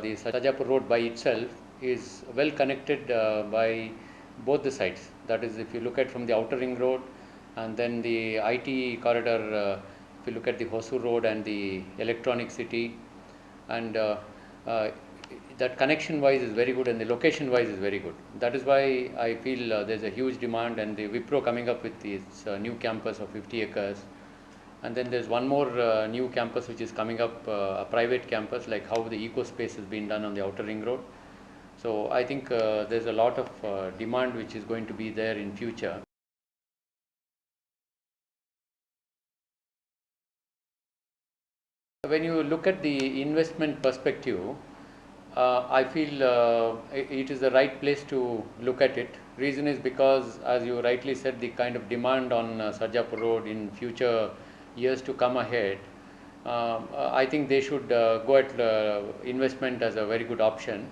the Sarjapur road by itself is well connected by both the sides. That is, if you look at from the outer ring road and then the IT corridor, if you look at the Hosur road and the electronic city, and that connection wise is very good and the location wise is very good. That is why I feel there's a huge demand, and the Wipro coming up with this new campus of 50 acres. And then there's one more new campus which is coming up, a private campus, like how the eco space has been done on the outer ring road. So I think there's a lot of demand which is going to be there in future. When you look at the investment perspective, I feel it is the right place to look at it. Reason is because, as you rightly said, the kind of demand on Sarjapur road in future years to come ahead, I think they should go at investment as a very good option.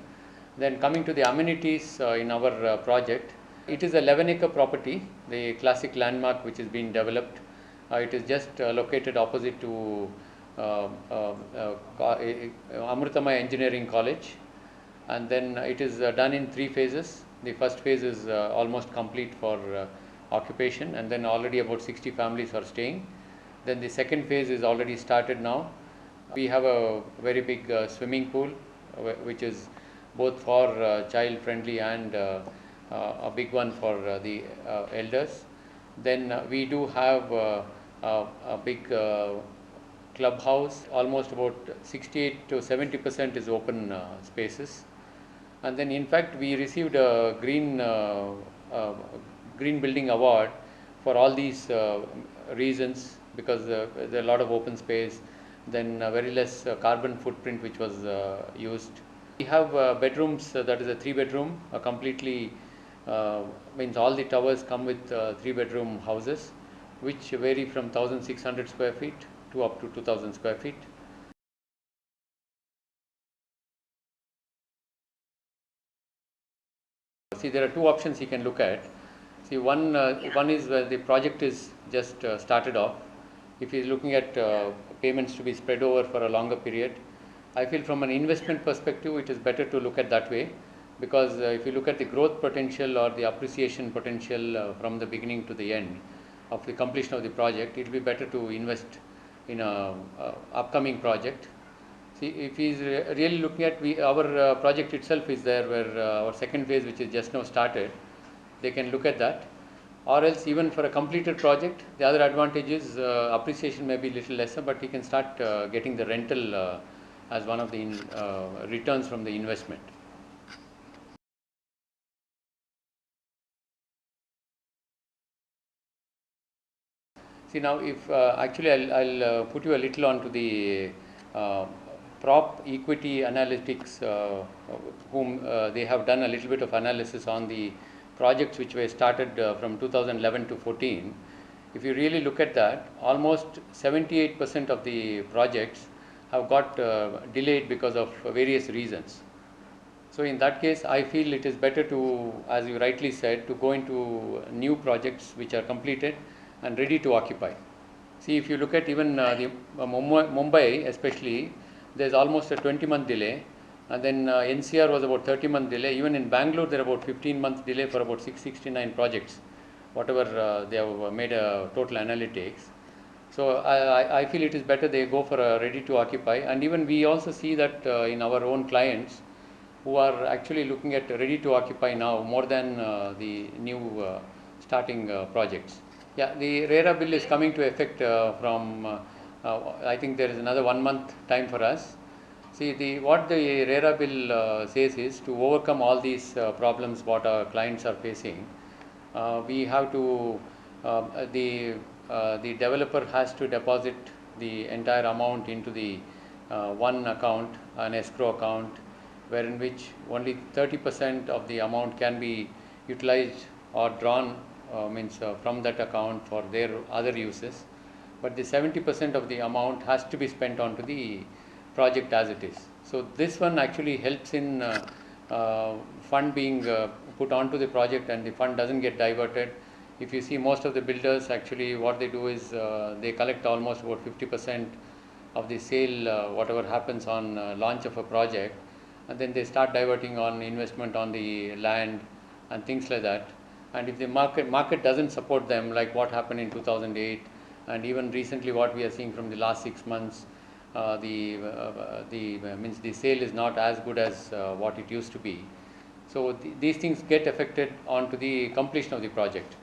Then coming to the amenities in our project, it is a 11-acre property, the Klassik landmark which is being developed. It is just located opposite to Amritamaya Engineering College, and then it is done in 3 phases. The first phase is almost complete for occupation, and then already about 60 families are staying. Then the second phase is already started now. We have a very big swimming pool which is both for child friendly and a big one for the elders. Then we do have a big clubhouse. Almost about 68 to 70% is open spaces. And then in fact we received a green building award for all these reasons, because there are a lot of open space, then very less carbon footprint which was used. We have bedrooms, that is a 3-bedroom, completely means all the towers come with 3-bedroom houses, which vary from 1600 square feet to up to 2000 square feet. See, there are 2 options you can look at. See, one is where the project is just started off. If he is looking at payments to be spread over for a longer period, I feel from an investment perspective it is better to look at that way, because if you look at the growth potential or the appreciation potential from the beginning to the end of the completion of the project, it will be better to invest in a upcoming project. See, if he is really looking at our project itself is there, where our second phase which is just now started, they can look at that. Or else even for a completed project, the other advantage is appreciation may be little lesser, but he can start getting the rental as one of the returns from the investment. See, now if actually I'll put you a little onto the prop equity analytics, whom they have done a little bit of analysis on the projects which were started from 2011 to 14. If you really look at that, almost 78% of the projects have got delayed because of various reasons. So in that case, I feel it is better to, as you rightly said, to go into new projects which are completed and ready to occupy. See, if you look at even the Mumbai especially, there is almost a 20-month delay. And then NCR was about 30-month delay. Even in Bangalore, there are about 15-month delay for about 669 projects, whatever they have made a total analytics. So I feel it is better they go for a ready to occupy. And even we also see that in our own clients who are actually looking at ready to occupy now more than the new starting projects. Yeah, the RERA bill is coming to effect from, I think there is another 1 month time for us. See, what the RERA bill says is, to overcome all these problems what our clients are facing, we have to, the developer has to deposit the entire amount into the one account, an escrow account, wherein which only 30% of the amount can be utilized or drawn from that account for their other uses, but the 70% of the amount has to be spent onto the project as it is. So this one actually helps in fund being put onto the project, and the fund doesn't get diverted. If you see, most of the builders actually what they do is they collect almost about 50% of the sale, whatever happens on launch of a project, and then they start diverting on investment on the land and things like that. And if the market doesn't support them, like what happened in 2008, and even recently what we are seeing from the last 6 months, means the sale is not as good as what it used to be. So these things get affected onto the completion of the project.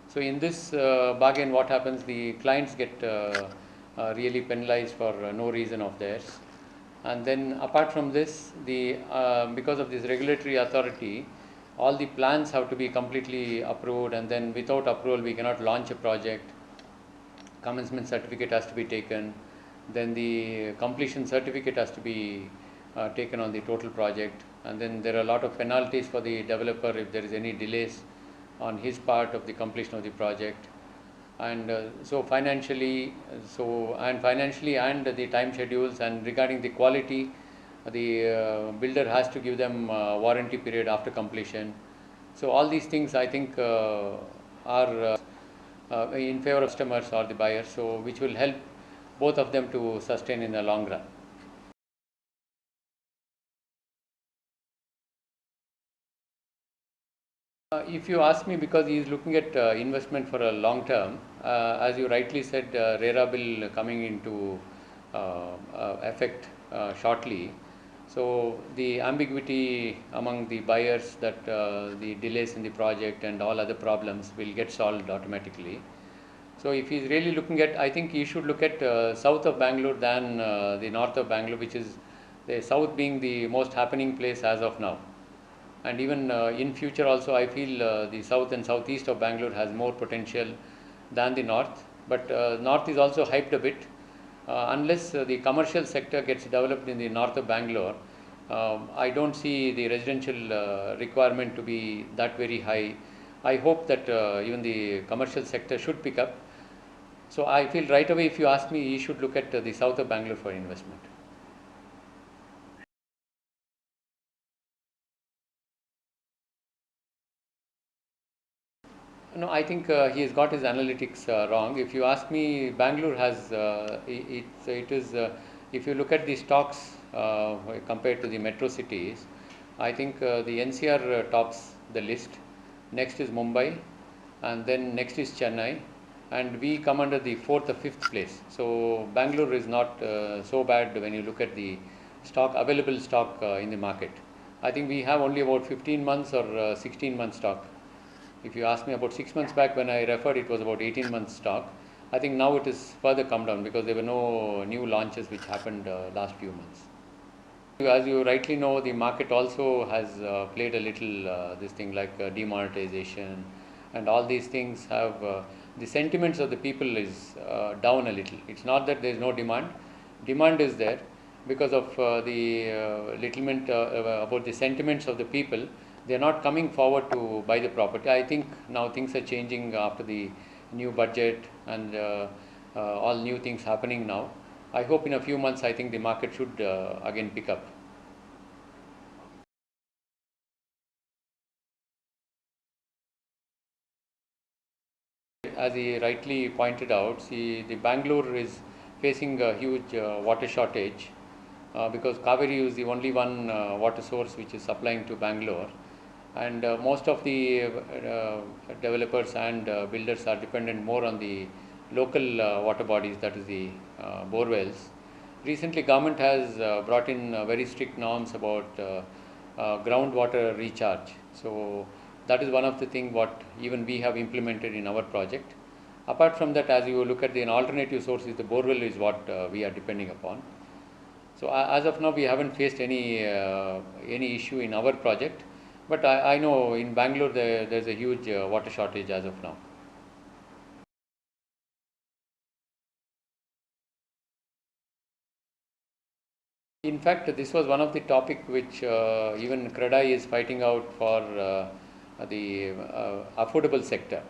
So in this bargain, what happens? The clients get really penalized for no reason of theirs. And then apart from this, because of this regulatory authority, all the plans have to be completely approved, and then without approval we cannot launch a project. Commencement certificate has to be taken, then the completion certificate has to be taken on the total project, and then there are a lot of penalties for the developer if there is any delays on his part of the completion of the project. And financially and the time schedules, and regarding the quality, the builder has to give them warranty period after completion. So all these things I think are in favor of customers or the buyers, so which will help both of them to sustain in the long run. If you ask me, because he is looking at investment for a long term, as you rightly said, RERA bill coming into effect shortly. So the ambiguity among the buyers, that the delays in the project and all other problems will get solved automatically. So if he is really looking at, I think he should look at south of Bangalore than the north of Bangalore, which is the south being the most happening place as of now. And even in future also, I feel the south and southeast of Bangalore has more potential than the north. But north is also hyped a bit. Unless the commercial sector gets developed in the north of Bangalore, I don't see the residential requirement to be that very high. I hope that even the commercial sector should pick up. So I feel right away, if you ask me, he should look at the south of Bangalore for investment. No, I think he has got his analytics wrong. If you ask me, Bangalore has it is if you look at the stocks compared to the metro cities, I think the NCR tops the list. Next is Mumbai, and then next is Chennai, and we come under the fourth or fifth place. So Bangalore is not so bad when you look at the available stock in the market. I think we have only about 15 months or 16 months stock. If you ask me, about 6 months back when I referred, it was about 18 months stock. I think now it is further come down because there were no new launches which happened last few months. As you rightly know, the market also has played a little this thing like demonetization, and all these things have the sentiments of the people is down a little. It's not that there is no demand. Demand is there because of the littlement about the sentiments of the people. They are not coming forward to buy the property. I think now things are changing after the new budget and all new things happening now. I hope in a few months, I think the market should again pick up. As he rightly pointed out, see, the Bangalore is facing a huge water shortage because Kaveri is the only one water source which is supplying to Bangalore. And most of the developers and builders are dependent more on the local water bodies, that is the bore wells. Recently, government has brought in very strict norms about groundwater recharge. So that is one of the things what even we have implemented in our project. Apart from that, as you look at the alternative sources, the borewell is what we are depending upon. So as of now, we haven't faced any issue in our project. But I know in Bangalore there's a huge water shortage as of now. In fact, this was one of the topic which even CREDAI is fighting out for the affordable sector.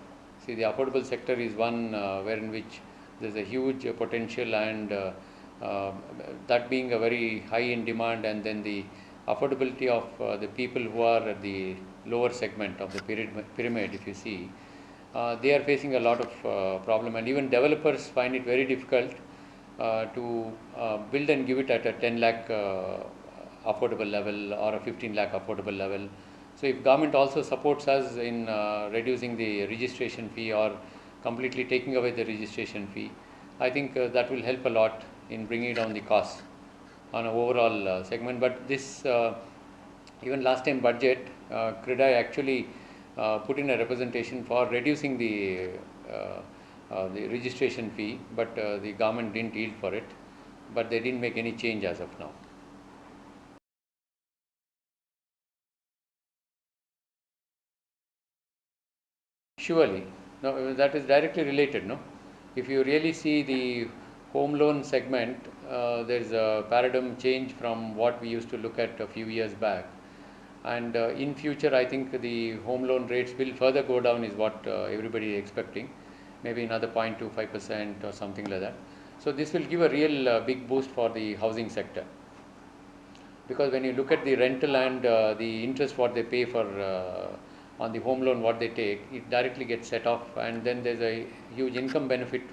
See, the affordable sector is one wherein which there's a huge potential, and that being a very high in demand, and then the affordability of the people who are at the lower segment of the pyramid, if you see, they are facing a lot of problem, and even developers find it very difficult to build and give it at a 10 lakh affordable level or a 15 lakh affordable level. So if government also supports us in reducing the registration fee or completely taking away the registration fee, I think that will help a lot in bringing down the costs on an overall segment. But this even last time budget, CRIDAI actually put in a representation for reducing the registration fee, but the government didn't yield for it, but they didn't make any change as of now. Surely, no, that is directly related, no? If you really see the home loan segment, there is a paradigm change from what we used to look at a few years back. And in future, I think the home loan rates will further go down is what everybody is expecting, maybe another 0.25% or something like that. So this will give a real big boost for the housing sector. Because when you look at the rental and the interest what they pay for on the home loan what they take, it directly gets set off, and then there's a huge income benefit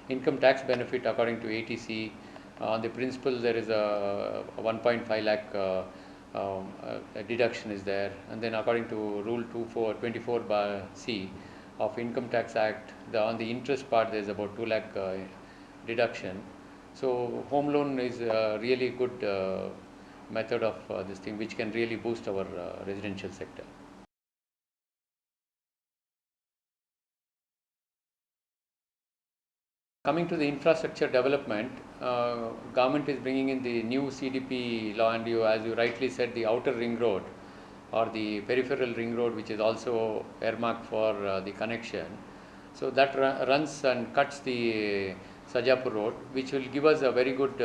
income tax benefit according to ATC. On the principal there is a 1.5 lakh deduction is there, and then according to rule 24/C of Income Tax Act, on the interest part there is about 2 lakh deduction. So home loan is a really good method of this thing, which can really boost our residential sector. Coming to the infrastructure development, government is bringing in the new CDP law, and as you rightly said, the outer ring road or the peripheral ring road, which is also earmarked for the connection. So that runs and cuts the Sarjapur road, which will give us a very good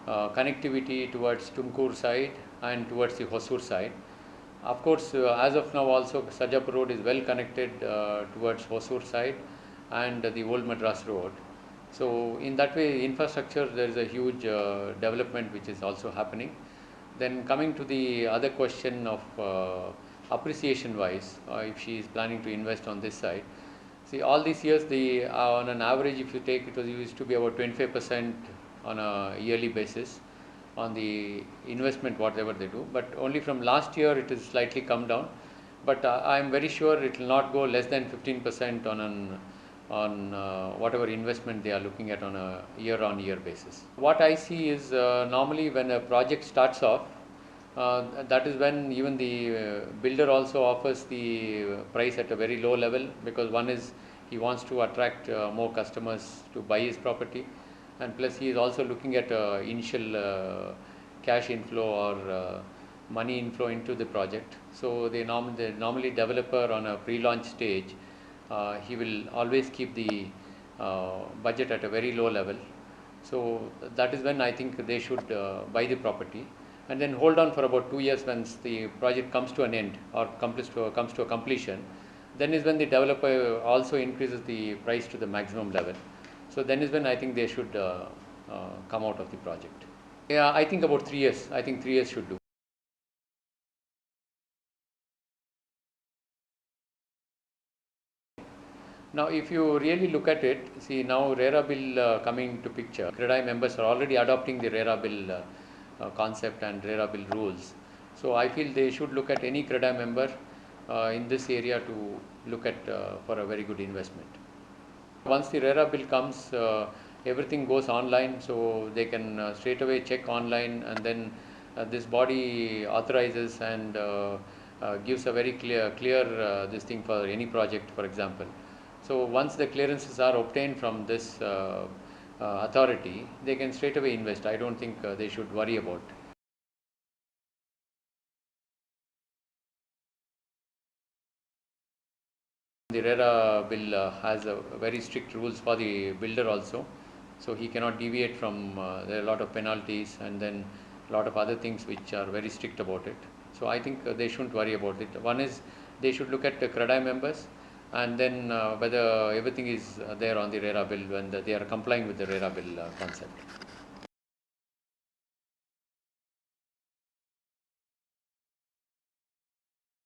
connectivity towards Tumkur side and towards the Hosur side. Of course, as of now also Sarjapur road is well connected towards Hosur side and the old Madras road. So in that way, infrastructure, there is a huge development which is also happening. Then coming to the other question of appreciation wise, if she is planning to invest on this side. See, all these years, on an average, if you take, it used to be about 25% on a yearly basis on the investment whatever they do. But only from last year it is slightly come down. But I am very sure it will not go less than 15% on whatever investment they are looking at on a year-on-year basis. What I see is normally when a project starts off, that is when even the builder also offers the price at a very low level, because one is he wants to attract more customers to buy his property, and plus he is also looking at initial cash inflow or money inflow into the project. So the normally developer on a pre-launch stage, he will always keep the budget at a very low level. So that is when I think they should buy the property and then hold on for about 2 years. Once the project comes to an end or comes to a completion, then is when the developer also increases the price to the maximum level. So then is when I think they should come out of the project. Yeah, I think about 3 years. I think 3 years should do. Now, if you really look at it, see now RERA bill coming to picture. CRIDAI members are already adopting the RERA bill concept and RERA bill rules. So I feel they should look at any CRIDAI member in this area to look at for a very good investment. Once the RERA bill comes, everything goes online, so they can straight away check online, and then this body authorizes and gives a very clear this thing for any project, for example. So once the clearances are obtained from this authority, they can straight away invest. I don't think they should worry about. The RERA bill has very strict rules for the builder also, so he cannot deviate from. There are a lot of penalties and then a lot of other things which are very strict about it. So I think they shouldn't worry about it. One is they should look at the CRIDAI members, and then whether everything is there on the RERA bill when they are complying with the RERA bill concept.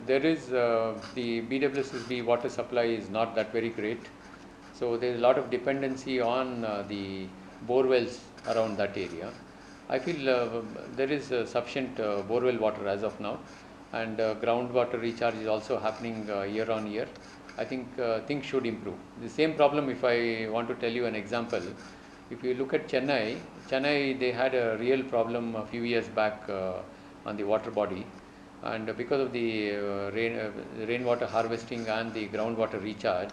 There is the BWSSB water supply is not that very great, so there is a lot of dependency on the bore wells around that area. I feel there is sufficient borewell water as of now, and groundwater recharge is also happening year on year. I think things should improve. The same problem, if I want to tell you an example, if you look at Chennai they had a real problem a few years back on the water body, and because of the rainwater harvesting and the groundwater recharge,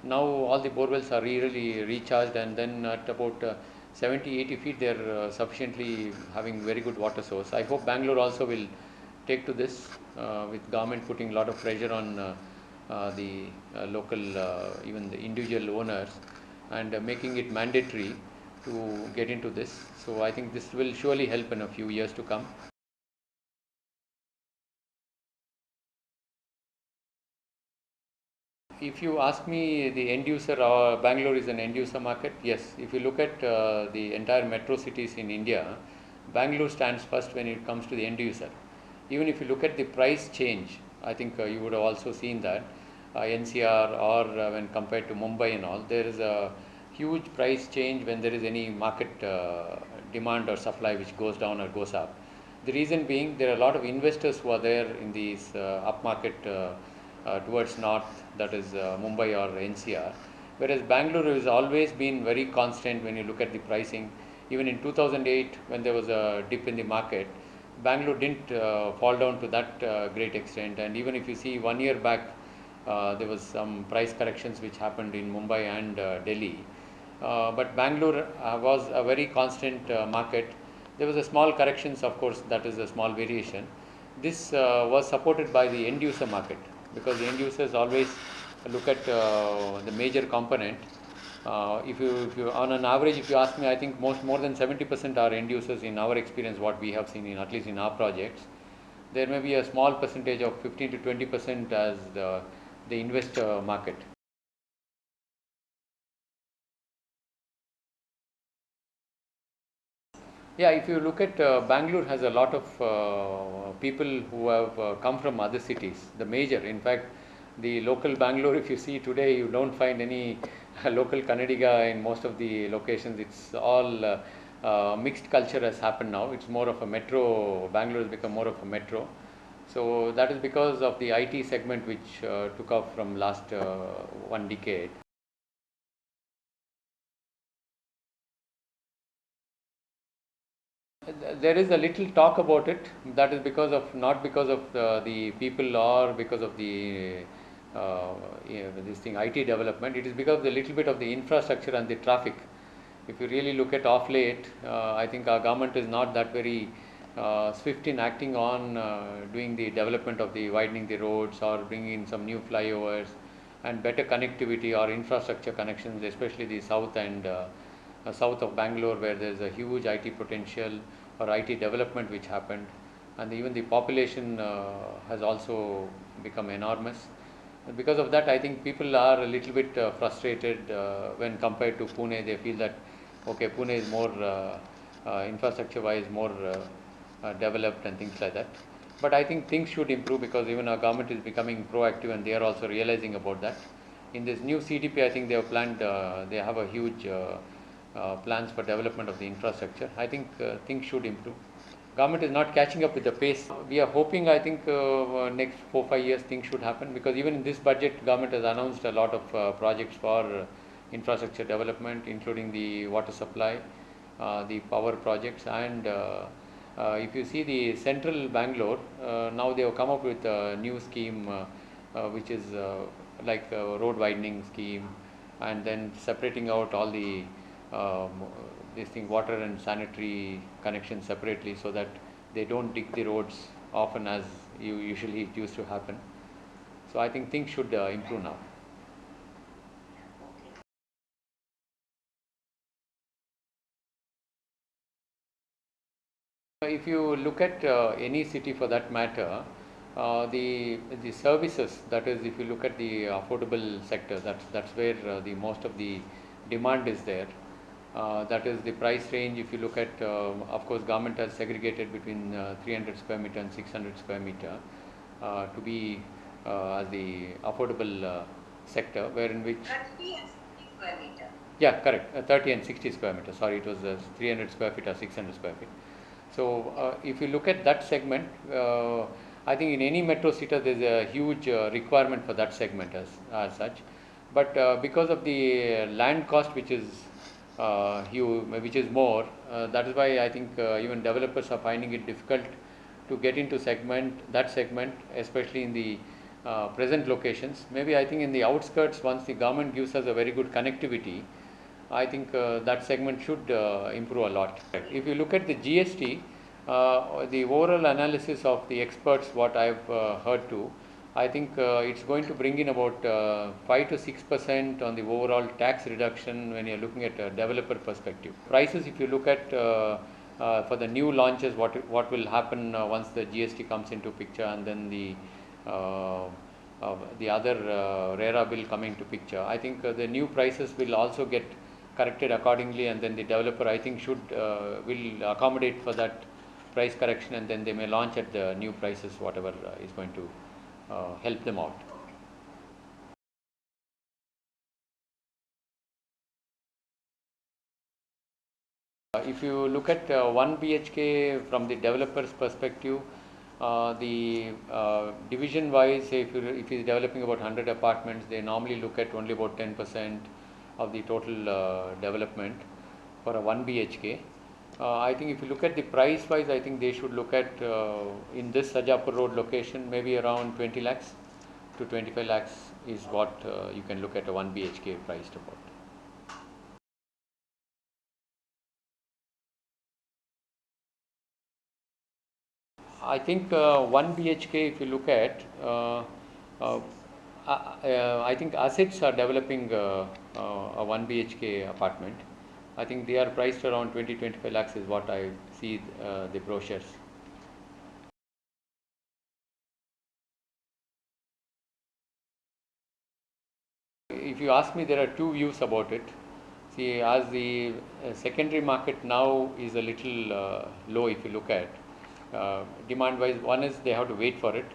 now all the borewells are really recharged, and then at about 70-80 feet they are sufficiently having very good water source. I hope Bangalore also will take to this, with government putting a lot of pressure on the local, even the individual owners, and making it mandatory to get into this. So I think this will surely help in a few years to come. If you ask me, the end user, Bangalore is an end user market. Yes, if you look at the entire metro cities in India, Bangalore stands first when it comes to the end user. Even if you look at the price change, I think you would have also seen that NCR, or when compared to Mumbai and all, there is a huge price change when there is any market demand or supply which goes down or goes up. The reason being, there are a lot of investors who are there in these upmarket towards north, that is Mumbai or NCR, whereas Bangalore has always been very constant when you look at the pricing. Even in 2008, when there was a dip in the market, Bangalore didn't fall down to that great extent. And even if you see 1 year back, there was some price corrections which happened in Mumbai and Delhi. But Bangalore was a very constant market. There was a small corrections, of course, that is a small variation. This was supported by the end user market, because the end users always look at the major component. If you on an average, if you ask me, I think more than 70% are end users in our experience, what we have seen in at least in our projects. There may be a small percentage of 15 to 20% as the investor market. Yeah, if you look at Bangalore has a lot of people who have come from other cities. The major, in fact, the local Bangalore, if you see today, you don't find any local Kannadiga in most of the locations. It's all mixed culture has happened now. It's more of a metro. Bangalore has become more of a metro. So that is because of the IT segment, which took off from last 1 decade. There is a little talk about it. That is because of, not because of the people, or because of the this thing IT development. It is because of the little bit of the infrastructure and the traffic. If you really look at off late, I think our government is not that very swift in acting on doing the development of the widening the roads, or bringing in some new flyovers and better connectivity or infrastructure connections, especially the south and south of Bangalore, where there is a huge IT potential or IT development which happened, and even the population has also become enormous. Because of that, I think people are a little bit frustrated when compared to Pune. They feel that, okay, Pune is more infrastructure-wise more developed and things like that. But I think things should improve, because even our government is becoming proactive, and they are also realizing about that. In this new CDP, I think they have planned, they have a huge plans for development of the infrastructure. I think things should improve. Government is not catching up with the pace. We are hoping, I think next 4-5 years things should happen, because even in this budget, government has announced a lot of projects for infrastructure development, including the water supply, the power projects, and if you see the central Bangalore, now they have come up with a new scheme, which is like a road widening scheme, and then separating out all the this thing, water and sanitary connections separately, so that they don't dig the roads often as usually it used to happen. So I think things should improve now. If you look at any city for that matter, the services, that is, if you look at the affordable sector, that's where the most of the demand is there. That is the price range. If you look at, of course, government has segregated between 300 square meter and 600 square meter to be as the affordable sector, where in which 30 and 60 square meter. Yeah, correct. 30 and 60 square meter. Sorry, it was 300 square feet or 600 square feet. So if you look at that segment, I think in any metro city there is a huge requirement for that segment as such. But because of the land cost, which is huge, which is more, that is why I think even developers are finding it difficult to get into that segment, especially in the present locations. Maybe I think in the outskirts, once the government gives us a very good connectivity, I think that segment should improve a lot. If you look at the GST, the overall analysis of the experts, what I've heard to, I think it's going to bring in about 5 to 6% on the overall tax reduction when you're looking at a developer perspective. Prices, if you look at for the new launches, what will happen once the GST comes into picture, and then the other RERA bill coming to picture, I think the new prices will also get corrected accordingly, and then the developer, I think, will accommodate for that price correction, and then they may launch at the new prices, whatever is going to help them out. If you look at 1 BHK from the developer's perspective, the division wise, say if he's developing about 100 apartments, they normally look at only about 10% of the total development for a 1 BHK. I think if you look at the price wise, I think they should look at in this Sarjapur road location, maybe around 20 lakhs to 25 lakhs is what you can look at a 1 BHK priced about. I think 1 BHK, if you look at, I think assets are developing a 1 BHK apartment. I think they are priced around 20-25 lakhs is what I see the brochures. If you ask me, there are two views about it. See, as the secondary market now is a little low, if you look at demand wise, one is they have to wait for it.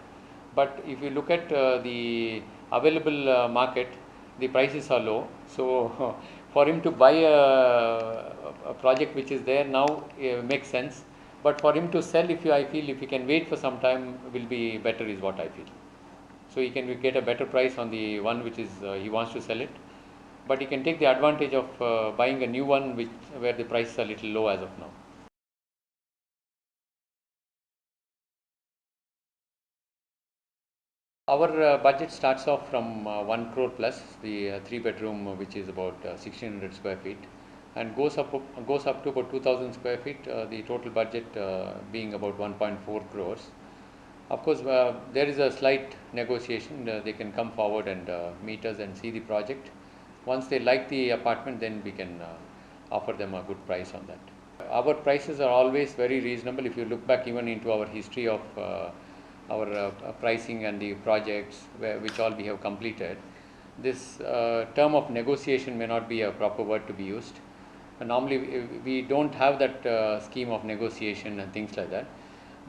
But if you look at the available market, the prices are low. So for him to buy a project which is there now makes sense. But for him to sell, I feel if he can wait for some time, will be better, is what I feel. So he can get a better price on the one which is he wants to sell it, but he can take the advantage of buying a new one where the prices are a little low as of now. Our budget starts off from 1 crore plus, the 3 bedroom, which is about 1600 square feet, and goes up to about 2000 square feet, the total budget being about 1.4 crores. Of course, there is a slight negotiation. They can come forward and meet us and see the project. Once they like the apartment, then we can offer them a good price on that. Our prices are always very reasonable. If you look back even into our history of our pricing and the projects which all we have completed, this term of negotiation may not be a proper word to be used. Normally, we don't have that scheme of negotiation and things like that.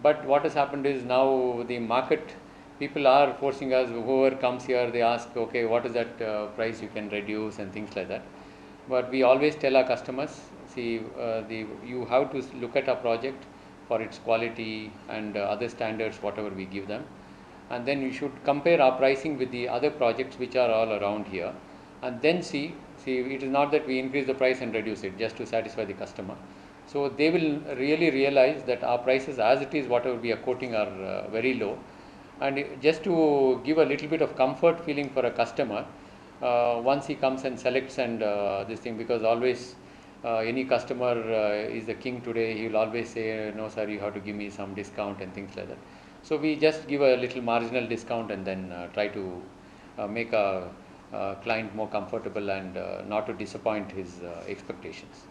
But what has happened is now the market people are forcing us, whoever comes here, they ask, okay, what is that price you can reduce and things like that. But we always tell our customers, see, you have to look at our project for its quality and other standards, whatever we give them. And then you should compare our pricing with the other projects which are all around here. And then see, it is not that we increase the price and reduce it just to satisfy the customer. So they will really realize that our prices as it is, whatever we are quoting, are very low. And just to give a little bit of comfort feeling for a customer, once he comes and selects and this thing, because always any customer is the king today, he will always say, no sir, you have to give me some discount and things like that. So we just give a little marginal discount and then try to make a client more comfortable and not to disappoint his expectations.